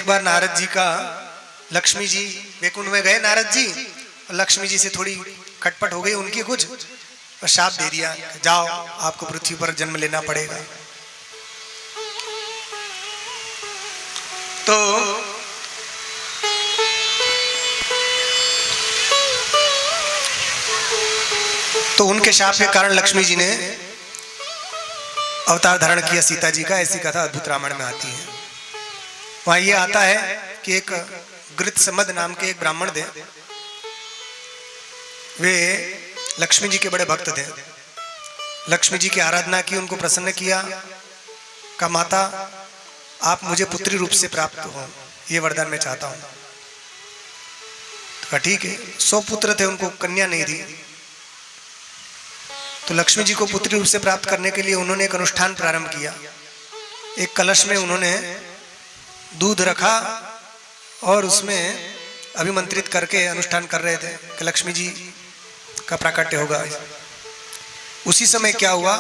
एक बार नारद जी का, लक्ष्मी जी वैकुंठ में गए नारद जी, और लक्ष्मी जी से थोड़ी खटपट हो गई उनकी कुछ, और शाप दे दिया, जाओ आपको पृथ्वी पर जन्म लेना पड़ेगा। तो उनके शाप के कारण लक्ष्मी जी ने अवतार धारण किया सीता जी का। ऐसी कथा अद्भुत रामायण में आती है। वहां ये आता है कि एक गृत्समद नाम के एक ब्राह्मण थे, वे लक्ष्मी जी के बड़े भक्त थे। लक्ष्मी जी की आराधना की, उनको प्रसन्न किया, कहा माता आप मुझे पुत्री रूप से प्राप्त हो, ये वरदान मैं चाहता हूं। तो कहा ठीक है। 100 पुत्र थे, उनको कन्या नहीं थी। तो लक्ष्मी जी को पुत्री रूप से प्राप्त करने के लिए उन्होंने एक अनुष्ठान प्रारंभ किया। एक कलश में उन्होंने दूध रखा और उसमें अभिमंत्रित करके अनुष्ठान कर रहे थे कि लक्ष्मी जी का प्राकट्य होगा। उसी समय क्या हुआ,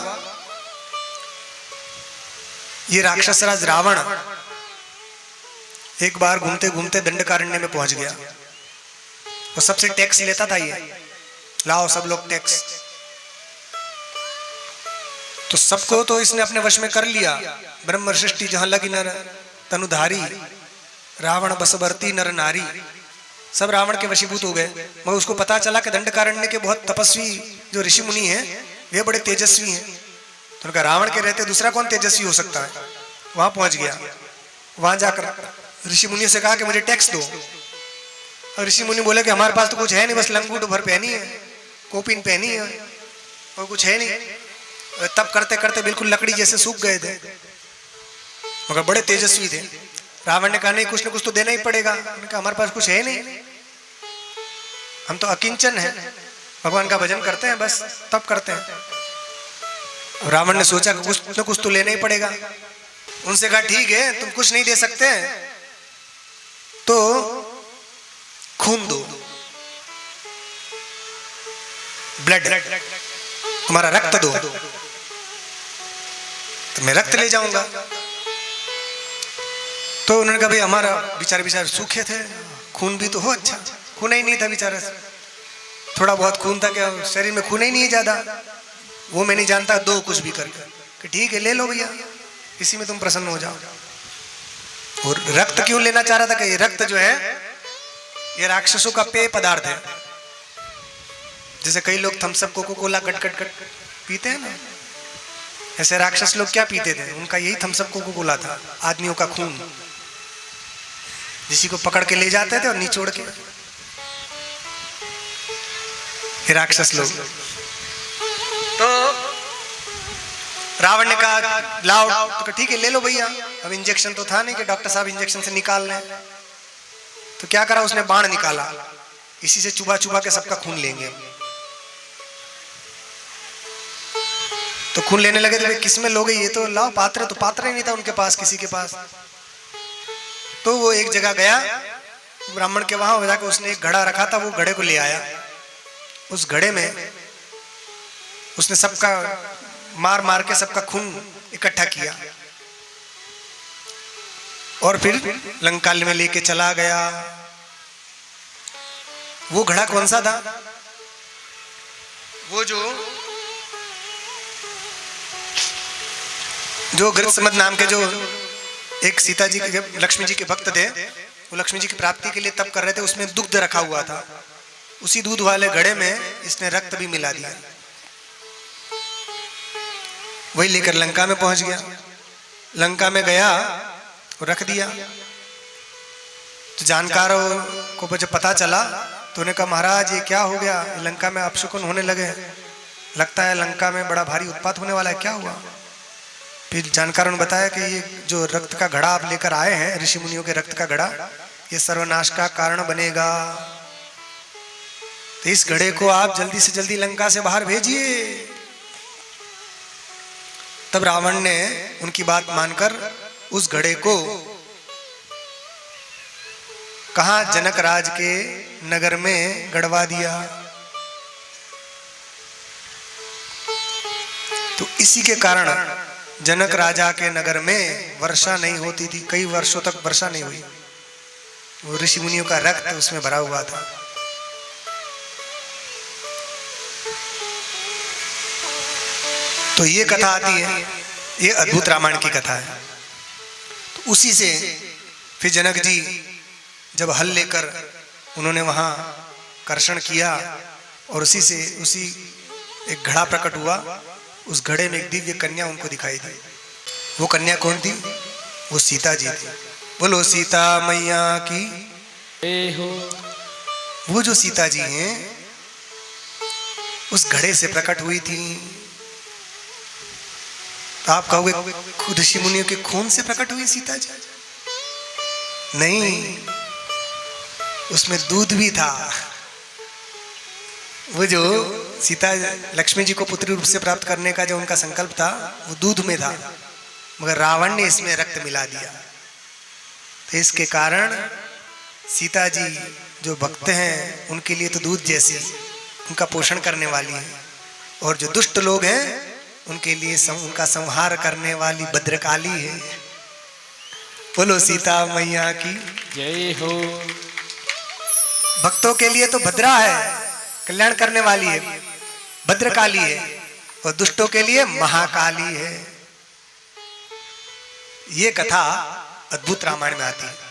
ये राक्षसराज रावण एक बार घूमते घूमते दंडकारण्य में पहुंच गया। वो सबसे टैक्स लेता था, ये लाओ सब लोग टैक्स। तो सबको तो इसने अपने वश में कर लिया। ब्रह्म सृष्टि जहां लगी नर तनुधारी, रावण बसवर्ती नर नारी, सब रावण के वशीभूत हो गए। मगर उसको पता चला कि दंडकारण्य के बहुत तपस्वी जो ऋषि मुनि हैं वे बड़े तेजस्वी हैं। तो उनका रावण के रहते दूसरा कौन तेजस्वी हो सकता है। वहां पहुंच गया। वहां जाकर ऋषि मुनि से कहा कि मुझे टैक्स दो। और ऋषि मुनि बोले कि हमारे पास तो कुछ है नहीं, बस लंगूट भर पहनी है, कोपिन पहनी है, और कुछ है नहीं। तब करते करते बिल्कुल लकड़ी जैसे सूख गए थे, मगर बड़े तेजस्वी थे। रावण ने कहा नहीं, कुछ न कुछ तो देना ही पड़ेगा। उन्होंने कहा हमारे पास कुछ है नहीं, हम तो अकिंचन हैं, भगवान का भजन करते हैं, बस तब करते हैं। रावण ने सोचा कि कुछ न कुछ तो लेना ही पड़ेगा। उनसे कहा ठीक है, तुम कुछ नहीं दे सकते तो खून दो, ब्लड, तुम्हारा रक्त दो, तो मैं रक्त ले जाऊंगा। तो उन्होंने कहा भाई हमारा विचार सूखे थे, खून भी तो हो। अच्छा, खून ही नहीं था बेचारा, थोड़ा बहुत खून था, क्या शरीर में खून ही नहीं है ज्यादा, वो मैं नहीं जानता, दो कुछ भी करके। ठीक है ले लो भैया, इसी में तुम प्रसन्न हो जाओ। और रक्त क्यों लेना चाह रहा था कि ये रक्त जो है ये राक्षसों का पेय पदार्थ है। जैसे कई लोग Thums Up Coca Cola cut cut cut पीते हैं ना, ऐसे राक्षस लोग क्या पीते थे, उनका यही थम्सअप कोको कोला था, आदमियों का खून। किसी को पकड़ के ले जाते थे और निचोड़ के, ये राक्षस लोग। तो रावण ने कहा लाओ, तो ठीक है ले लो भैया। अब इंजेक्शन तो था नहीं कि डॉक्टर साहब इंजेक्शन से निकाल लें। तो क्या करा, उसने बाण निकाला, इसी से चुबा चुबा के सबका खून लेंगे। तो खून लेने लगे थे, किसमें लोगे, ये तो लाओ पात्र, तो पात्र ही नहीं था उनके पास, किसी के पास। तो वो एक जगह गया ब्राह्मण के, वहां जाकर उसने एक घड़ा रखा था, वो घड़े को ले आया। उस घड़े में उसने सबका मार मार के सबका खून इकट्ठा किया और फिर लंका में लेके चला गया। वो घड़ा कौन सा था, वो जो गृत्समद नाम के जो एक सीता जी के, लक्ष्मी जी के भक्त थे, वो लक्ष्मी जी की प्राप्ति के लिए तप कर रहे थे, उसमें दुग्ध रखा हुआ था। उसी दूध वाले घड़े में इसने रक्त भी मिला दिया, वही लेकर लंका में पहुंच गया। लंका में गया और रख दिया। तो जानकारों को जब पता चला तो उन्हें कहा महाराज ये क्या हो गया, लंका में अपशकुन होने लगे, लगता है लंका में बड़ा भारी उत्पात होने वाला है, क्या हुआ। फिर जानकारों ने बताया कि ये जो रक्त का घड़ा आप लेकर आए हैं, ऋषि मुनियों के रक्त का घड़ा, ये सर्वनाश का कारण बनेगा। तो इस घड़े को आप जल्दी से जल्दी लंका से बाहर भेजिए। तब रावण ने उनकी बात मानकर उस घड़े को कहां, जनक राज के नगर में गड़वा दिया। तो इसी के कारण जनक राजा के नगर में वर्षा नहीं होती थी, कई वर्षों तक वर्षा नहीं हुई। वो ऋषि मुनियों का रक्त उसमें भरा हुआ था। तो ये कथा आती है, ये अद्भुत रामायण की कथा है। तो उसी से फिर जनक जी जब हल लेकर उन्होंने वहां कर्षण किया और उसी से उसी एक घड़ा प्रकट हुआ, उस घड़े में एक दिव्य कन्या उनको दिखाई दी। वो कन्या कौन थी? वो सीता जी थी। बोलो सीता मैया की हो। वो जो सीता जी हैं उस घड़े से प्रकट हुई थी। तो आप कहोगे ऋषि मुनियों के खून से प्रकट हुई सीता जी? नहीं, उसमें दूध भी था। वो जो सीता लक्ष्मी जी को पुत्री रूप से प्राप्त करने का जो उनका संकल्प था वो दूध में था, मगर रावण ने इसमें रक्त मिला दिया। तो इसके कारण सीता जी जो भक्त हैं उनके लिए तो दूध जैसी उनका पोषण करने वाली है, और जो दुष्ट लोग हैं उनके लिए उनका संहार करने वाली भद्रकाली है। बोलो सीता मैया की जय हो। भक्तों के लिए तो भद्रा है, कल्याण करने वाली है, भद्रकाली है, और दुष्टों के लिए महाकाली है। ये कथा अद्भुत रामायण में आती है।